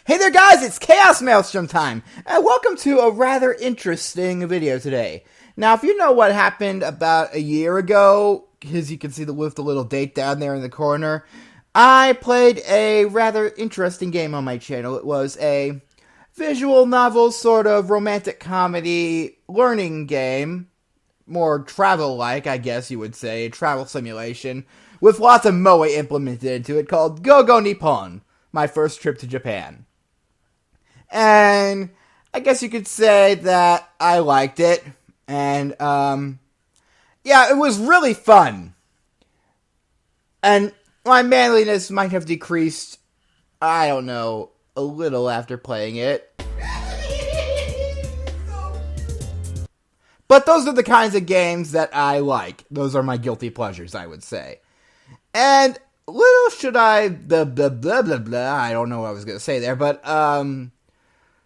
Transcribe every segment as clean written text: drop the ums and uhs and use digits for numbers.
Hey there guys, it's ChaosMaelstrom time, and welcome to a rather interesting video today. Now, if you know what happened about a year ago, because you can see with the little date down there in the corner, I played a rather interesting game on my channel. It was a visual novel, sort of romantic comedy learning game, more travel-like, I guess you would say, a travel simulation, with lots of moe implemented into it, called Go Nippon, my first trip to Japan. And I guess you could say that I liked it, and, yeah, it was really fun. And my manliness might have decreased, I don't know, a little after playing it. But those are the kinds of games that I like. Those are my guilty pleasures, I would say. And little should I, I don't know what I was going to say there, but,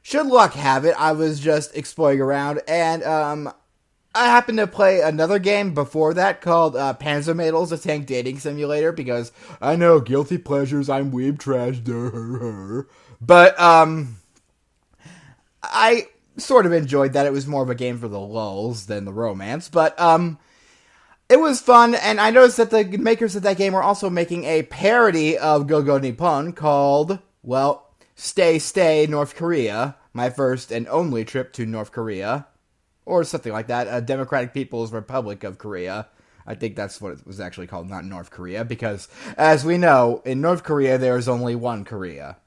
should luck have it, I was just exploring around, and, I happened to play another game before that called, ChaosMaelstrom, a tank dating simulator, because I know, guilty pleasures, I'm weeb trash, but, I sort of enjoyed that. It was more of a game for the lulz than the romance, but, it was fun, and I noticed that the makers of that game were also making a parody of Go Nippon called, well, Stay, North Korea, my first and only trip to North Korea, or something like that, a Democratic People's Republic of Korea. I think that's what it was actually called, not North Korea, because, as we know, in North Korea there is only one Korea.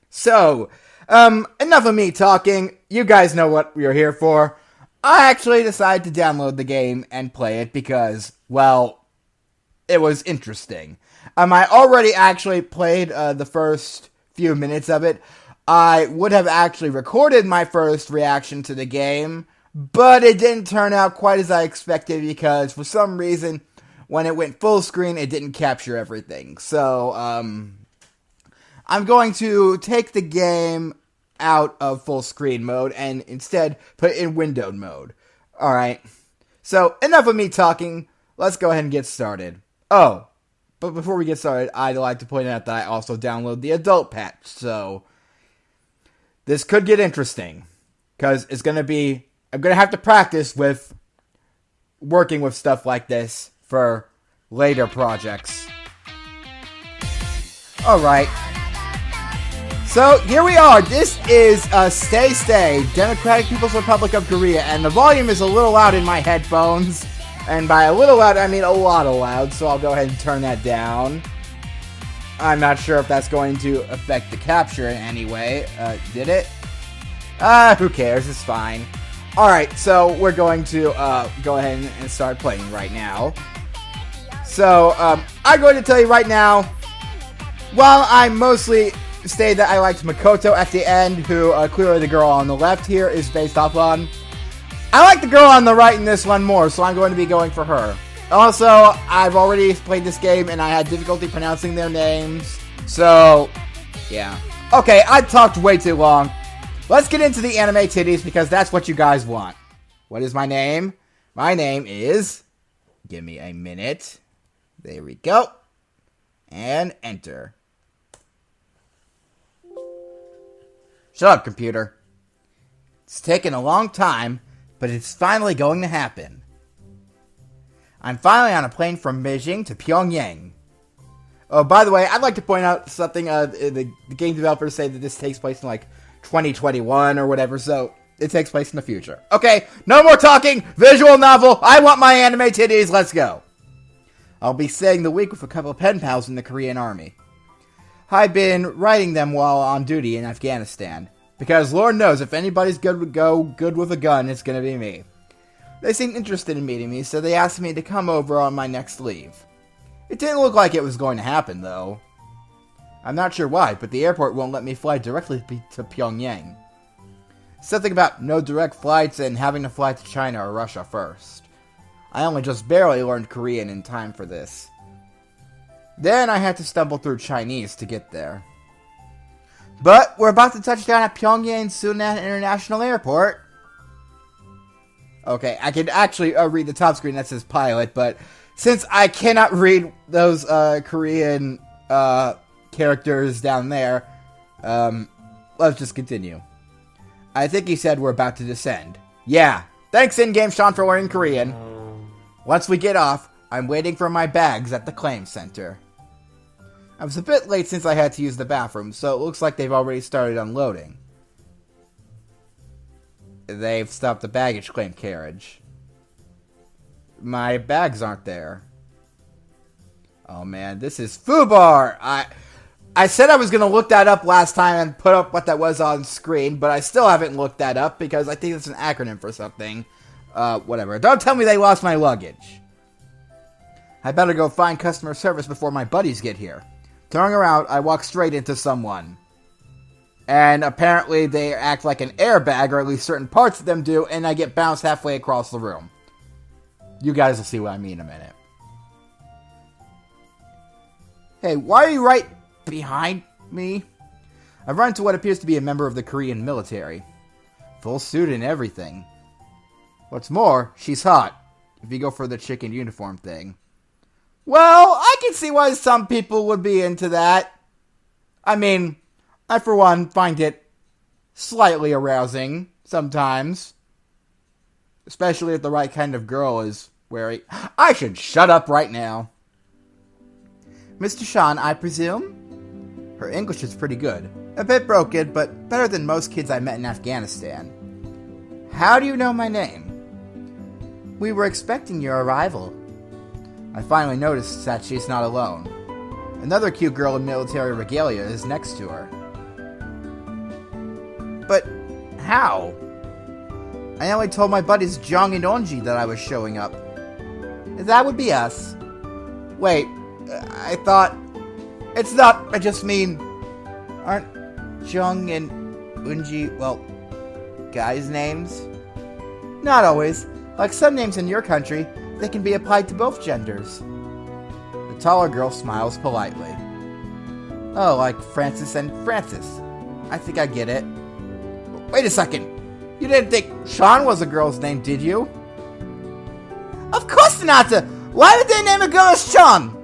So, enough of me talking, you guys know what we're here for. I actually decided to download the game and play it because, well, it was interesting. I already actually played the first few minutes of it. I would have actually recorded my first reaction to the game, but it didn't turn out quite as I expected because for some reason, when it went full screen, it didn't capture everything. So, I'm going to take the game out of full screen mode and instead put it in windowed mode. Alright, so enough of me talking, let's go ahead and get started. Oh, but before we get started, I'd like to point out that I also download the adult patch, so this could get interesting, because I'm going to have to practice with working with stuff like this for later projects. Alright. So, here we are. This is Stay, Democratic People's Republic of Korea, and the volume is a little loud in my headphones. And by a little loud, I mean a lot of loud, so I'll go ahead and turn that down. I'm not sure if that's going to affect the capture in any way. Did it? Who cares? It's fine. Alright, so we're going to go ahead and start playing right now. So, I'm going to tell you right now, while I mostly say that I liked Makoto at the end, who clearly the girl on the left here is based off on, I like the girl on the right in this one more, so I'm going to be going for her. Also, I've already played this game and I had difficulty pronouncing their names, so yeah. Okay, I talked way too long. Let's get into the anime titties because that's what you guys want. What is my name? My name is, give me a minute. There we go. And enter. Shut up, computer. It's taken a long time, but it's finally going to happen. I'm finally on a plane from Beijing to Pyongyang. Oh, by the way, I'd like to point out something. The game developers say that this takes place in, like, 2021 or whatever, so it takes place in the future. Okay, no more talking! Visual novel! I want my anime titties! Let's go! I'll be staying the week with a couple of pen pals in the Korean army. I've been writing them while on duty in Afghanistan, because Lord knows if anybody's good with a gun, it's gonna be me. They seemed interested in meeting me, so they asked me to come over on my next leave. It didn't look like it was going to happen, though. I'm not sure why, but the airport won't let me fly directly to Pyongyang. Something about no direct flights and having to fly to China or Russia first. I only just barely learned Korean in time for this. Then I had to stumble through Chinese to get there. But we're about to touch down at Pyongyang Sunan International Airport. Okay, I can actually read the top screen that says pilot, but since I cannot read those Korean characters down there, let's just continue. I think he said we're about to descend. Yeah, thanks in-game Sean for learning Korean. Once we get off, I'm waiting for my bags at the claim center. I was a bit late since I had to use the bathroom, so it looks like they've already started unloading. They've stopped the baggage claim carriage. My bags aren't there. Oh man, this is FUBAR! I said I was going to look that up last time and put up what that was on screen, but I still haven't looked that up because I think it's an acronym for something. Whatever. Don't tell me they lost my luggage. I better go find customer service before my buddies get here. Turning around, I walk straight into someone. And apparently they act like an airbag, or at least certain parts of them do, and I get bounced halfway across the room. You guys will see what I mean in a minute. Hey, why are you right behind me? I've run into what appears to be a member of the Korean military. Full suit and everything. What's more, she's hot, if you go for the chicken uniform thing. Well, I can see why some people would be into that. I mean, I for one find it slightly arousing sometimes. Especially if the right kind of girl is wearing... I should shut up right now. Mr. Sean, I presume? Her English is pretty good. A bit broken, but better than most kids I met in Afghanistan. How do you know my name? We were expecting your arrival. I finally noticed that she's not alone. Another cute girl in military regalia is next to her. But how? I only told my buddies Jong and Onji that I was showing up. That would be us. Wait, I thought... It's not, I just mean... Aren't Jung and Unji, well, guys' names? Not always. Like some names in your country, they can be applied to both genders. The taller girl smiles politely. Oh, like Francis and Francis. I think I get it. Wait a second. You didn't think Sean was a girl's name, did you? Of course not! Why would they name a girl as Sean?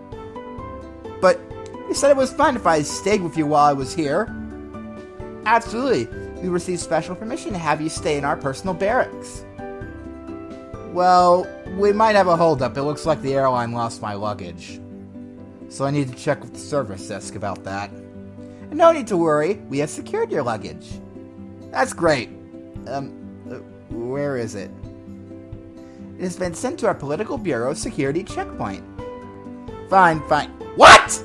But you said it was fine if I stayed with you while I was here. Absolutely. We received special permission to have you stay in our personal barracks. Well, we might have a holdup. It looks like the airline lost my luggage. So I need to check with the service desk about that. And no need to worry. We have secured your luggage. That's great. Where is it? It has been sent to our political bureau security checkpoint. Fine. What?!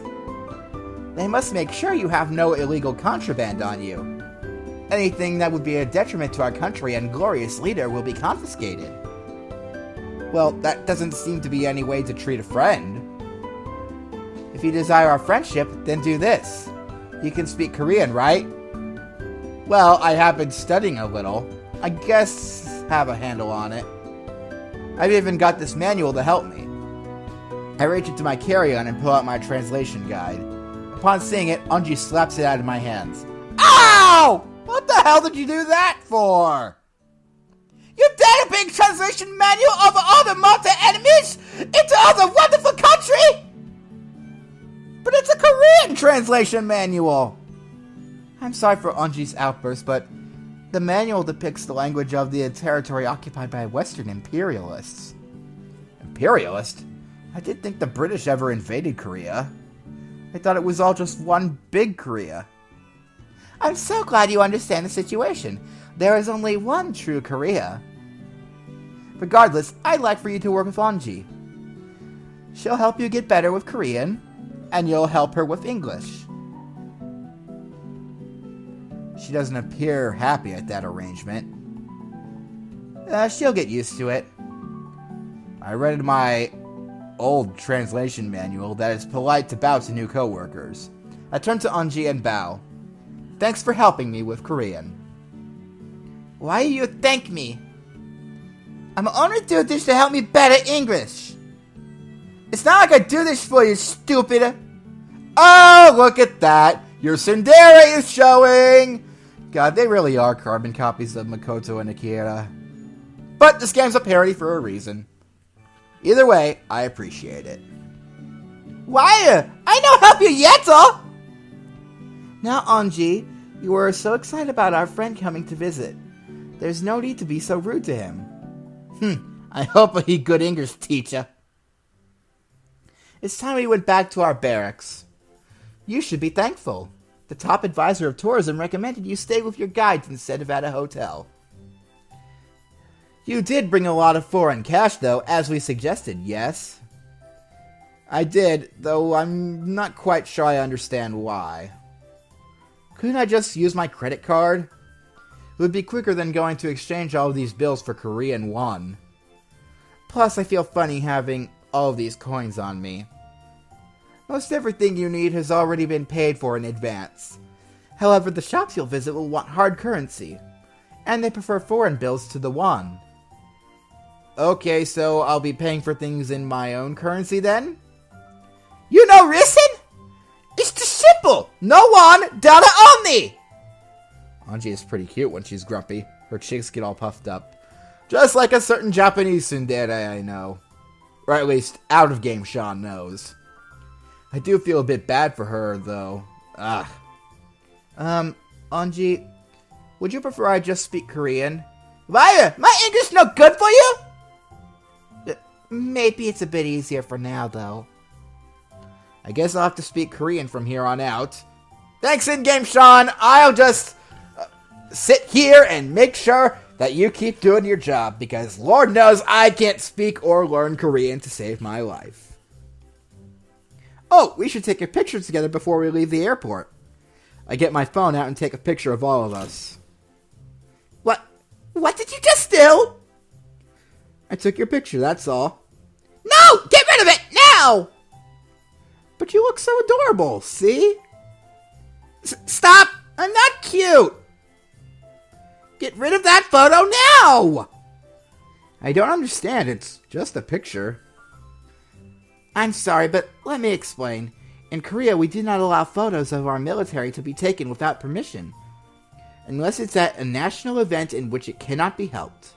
They must make sure you have no illegal contraband on you. Anything that would be a detriment to our country and glorious leader will be confiscated. Well, that doesn't seem to be any way to treat a friend. If you desire our friendship, then do this. You can speak Korean, right? Well, I have been studying a little. I guess have a handle on it. I've even got this manual to help me. I reach into my carry-on and pull out my translation guide. Upon seeing it, Unji slaps it out of my hands. Ow! What the hell did you do that for? You dare to bring translation manual of other Malta enemies into other wonderful country? But it's a Korean translation manual. I'm sorry for Unji's outburst, but the manual depicts the language of the territory occupied by Western imperialists. Imperialist? I didn't think the British ever invaded Korea. I thought it was all just one big Korea. I'm so glad you understand the situation. There is only one true Korea. Regardless, I'd like for you to work with Onji. She'll help you get better with Korean, and you'll help her with English. She doesn't appear happy at that arrangement. She'll get used to it. I read in my old translation manual that it's polite to bow to new co-workers. I turn to Onji and bow. Thanks for helping me with Korean. Why do you thank me? I'm only doing this to help me better English. It's not like I do this for you, stupid. Oh, look at that. Your tsundere is showing. God, they really are carbon copies of Makoto and Akira. But this game's a parody for a reason. Either way, I appreciate it. Why? I don't help you yet, Now, Onji, You were so excited about our friend coming to visit. There's no need to be so rude to him. I hope he good English teacher. It's time we went back to our barracks. You should be thankful. The top advisor of tourism recommended you stay with your guides instead of at a hotel. You did bring a lot of foreign cash, though, as we suggested, yes? I did, though I'm not quite sure I understand why. Couldn't I just use my credit card? It would be quicker than going to exchange all of these bills for Korean won. Plus, I feel funny having all of these coins on me. Most everything you need has already been paid for in advance. However, the shops you'll visit will want hard currency, and they prefer foreign bills to the won. Okay, so I'll be paying for things in my own currency then? You know reason? It's too simple! No won, dollar only! Anji is pretty cute when she's grumpy. Her cheeks get all puffed up. Just like a certain Japanese tsundere I know. Or at least, out-of-game Sean knows. I do feel a bit bad for her, though. Anji, would you prefer I just speak Korean? Why? My English no good for you? Maybe it's a bit easier for now, though. I guess I'll have to speak Korean from here on out. Thanks, in-game Sean. I'll just sit here and make sure that you keep doing your job, because Lord knows I can't speak or learn Korean to save my life. Oh, we should take a picture together before we leave the airport. I get my phone out and take a picture of all of us. What did you just do? I took your picture, that's all. No! Get rid of it, now! But you look so adorable, see? Stop! I'm not cute! Get rid of that photo now! I don't understand, it's just a picture. I'm sorry, but let me explain. In Korea, we do not allow photos of our military to be taken without permission, unless it's at a national event in which it cannot be helped.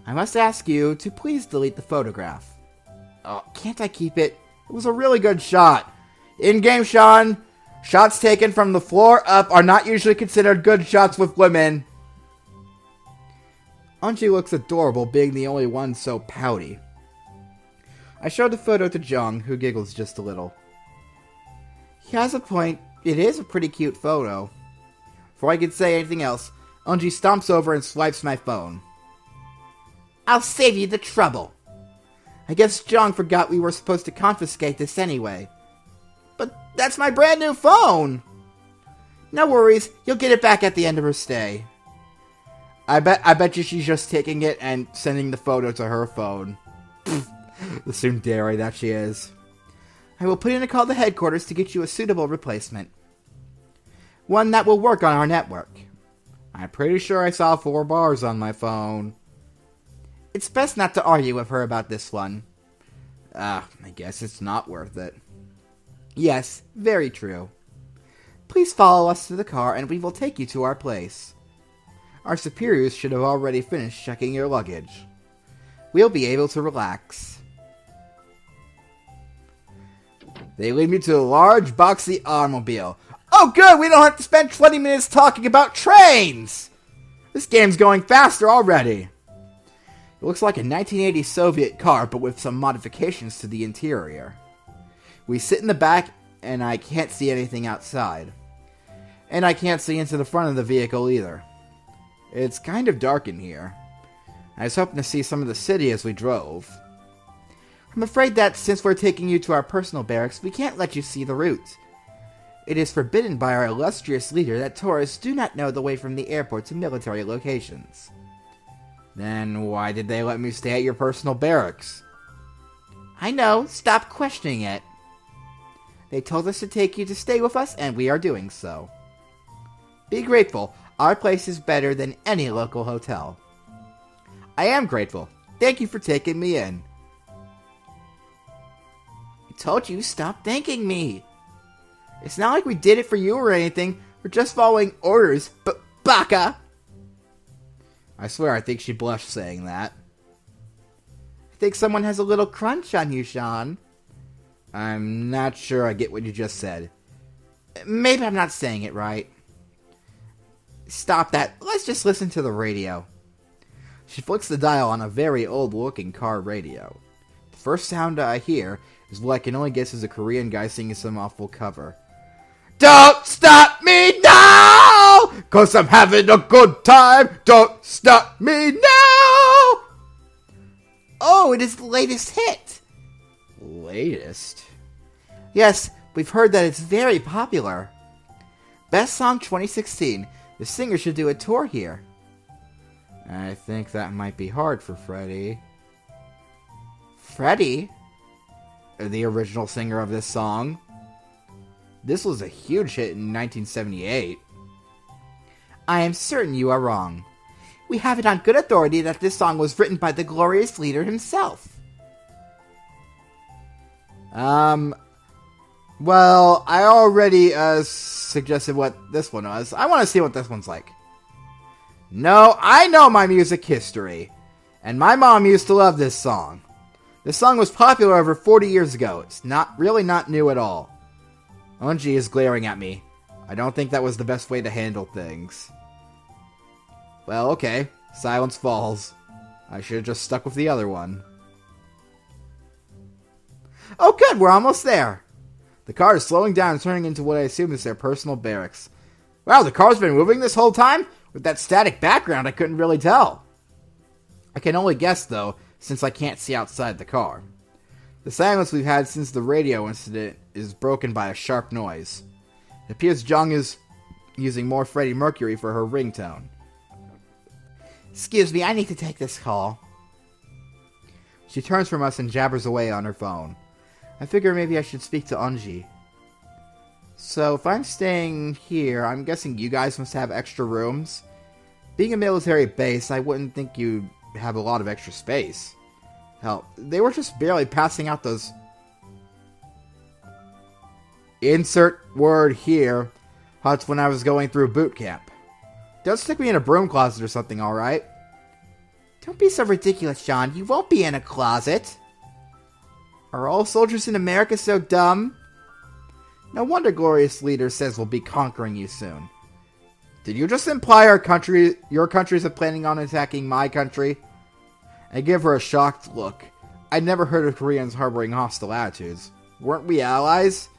I must ask you to please delete the photograph. Oh, can't I keep it? It was a really good shot. In-game Sean, shots taken from the floor up are not usually considered good shots with women. Anji looks adorable, being the only one so pouty. I showed the photo to Jung, who giggles just a little. He has a point. It is a pretty cute photo. Before I can say anything else, Anji stomps over and swipes my phone. I'll save you the trouble. I guess Jung forgot we were supposed to confiscate this anyway. But that's my brand new phone! No worries, you'll get it back at the end of her stay. I bet you she's just taking it and sending the photo to her phone. The tsundere that she is. I will put in a call to headquarters to get you a suitable replacement. One that will work on our network. I'm pretty sure I saw 4 bars on my phone. It's best not to argue with her about this one. I guess it's not worth it. Yes, very true. Please follow us to the car and we will take you to our place. Our superiors should have already finished checking your luggage. We'll be able to relax. They lead me to a large, boxy automobile. Oh good, we don't have to spend 20 minutes talking about trains! This game's going faster already. It looks like a 1980s Soviet car, but with some modifications to the interior. We sit in the back, and I can't see anything outside. And I can't see into the front of the vehicle either. It's kind of dark in here. I was hoping to see some of the city as we drove. I'm afraid that since we're taking you to our personal barracks, we can't let you see the route. It is forbidden by our illustrious leader that tourists do not know the way from the airport to military locations. Then why did they let me stay at your personal barracks? I know, stop questioning it. They told us to take you to stay with us, and we are doing so. Be grateful, our place is better than any local hotel. I am grateful. Thank you for taking me in. I told you, stop thanking me. It's not like we did it for you or anything. We're just following orders, but baka! I swear I think she blushed saying that. I think someone has a little crunch on you, Sean. I'm not sure I get what you just said. Maybe I'm not saying it right. Stop that. Let's just listen to the radio. She flicks the dial on a very old-looking car radio. The first sound I hear is what I can only guess is a Korean guy singing some awful cover. Don't stop me now, 'cause I'm having a good time. Don't stop me now. Oh, it is the latest hit. Latest? Yes, we've heard that it's very popular. Best Song 2016. The singer should do a tour here. I think that might be hard for Freddie. Freddie? The original singer of this song? This was a huge hit in 1978. I am certain you are wrong. We have it on good authority that this song was written by the glorious leader himself. Well, I already suggested what this one was. I want to see what this one's like. No, I know my music history. And my mom used to love this song. This song was popular over 40 years ago. It's not new at all. Unji is glaring at me. I don't think that was the best way to handle things. Well, okay. Silence falls. I should have just stuck with the other one. Oh good, we're almost there. The car is slowing down and turning into what I assume is their personal barracks. Wow, the car's been moving this whole time? With that static background, I couldn't really tell. I can only guess, though, since I can't see outside the car. The silence we've had since the radio incident is broken by a sharp noise. It appears Jung is using more Freddie Mercury for her ringtone. Excuse me, I need to take this call. She turns from us and jabbers away on her phone. I figure maybe I should speak to Unji. So, if I'm staying here, I'm guessing you guys must have extra rooms? Being a military base, I wouldn't think you'd have a lot of extra space. Hell, they were just barely passing out those... Insert word here. That's when I was going through boot camp. Don't stick me in a broom closet or something, alright? Don't be so ridiculous, Sean. You won't be in a closet. Are all soldiers in America so dumb? No wonder Glorious Leader says we'll be conquering you soon. Did you just imply your countries are planning on attacking my country? I give her a shocked look. I'd never heard of Koreans harboring hostile attitudes. Weren't we allies?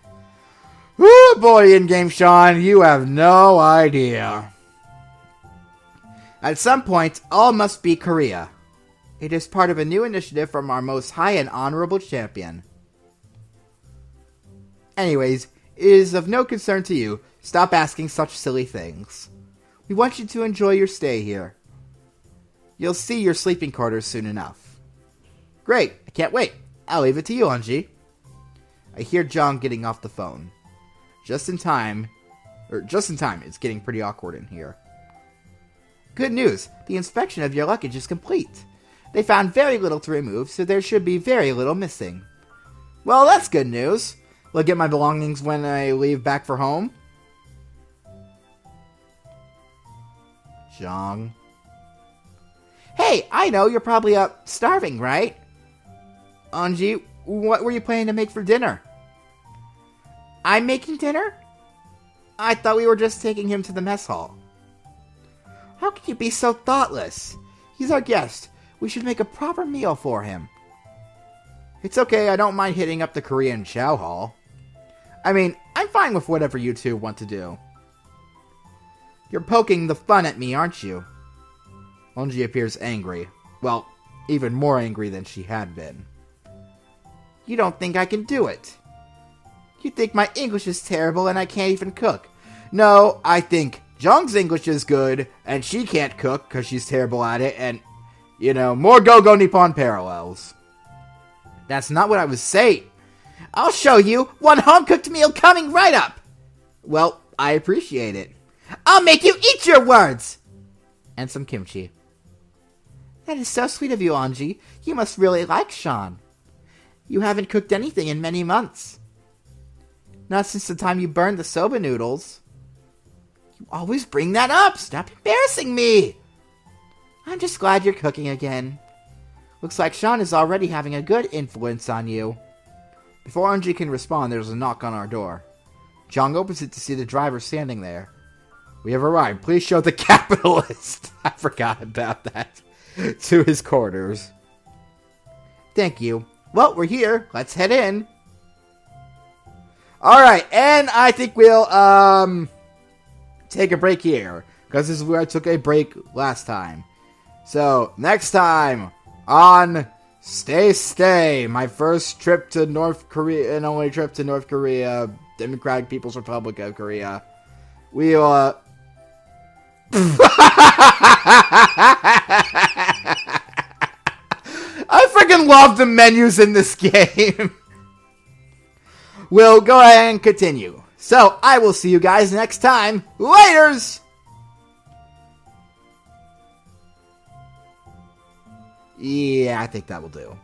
Woo, boy, in-game Sean, you have no idea. At some point, all must be Korea. It is part of a new initiative from our most high and honorable champion. Anyways, it is of no concern to you. Stop asking such silly things. We want you to enjoy your stay here. You'll see your sleeping quarters soon enough. Great, I can't wait. I'll leave it to you, Unji. I hear Jong getting off the phone. Just in time, it's getting pretty awkward in here. Good news, the inspection of your luggage is complete. They found very little to remove, so there should be very little missing. Well, that's good news. Will I get my belongings when I leave back for home? Jong. Hey, I know, you're probably up starving, right? Anji, what were you planning to make for dinner? I'm making dinner? I thought we were just taking him to the mess hall. How can you be so thoughtless? He's our guest. We should make a proper meal for him. It's okay, I don't mind hitting up the Korean chow hall. I mean, I'm fine with whatever you two want to do. You're poking the fun at me, aren't you? Onji appears angry. Well, even more angry than she had been. You don't think I can do it? You think my English is terrible and I can't even cook? No, I think Jung's English is good and she can't cook because she's terrible at it and, you know, more Go-Go Nippon parallels. That's not what I was saying. I'll show you. One home-cooked meal coming right up. Well, I appreciate it. I'll make you eat your words! And some kimchi. That is so sweet of you, Anji. You must really like Sean. You haven't cooked anything in many months. Not since the time you burned the soba noodles. You always bring that up. Stop embarrassing me. I'm just glad you're cooking again. Looks like Sean is already having a good influence on you. Before Anji can respond, there's a knock on our door. Jong opens it to see the driver standing there. We have arrived. Please show the capitalist. I forgot about that. To his quarters. Thank you. Well, we're here. Let's head in. Alright, and I think we'll, take a break here. Because this is where I took a break last time. So, next time on Stay, my first trip to North Korea, and only trip to North Korea, Democratic People's Republic of Korea, we'll, I freaking love the menus in this game. We'll go ahead and continue. So, I will see you guys next time. Laters! Yeah, I think that will do.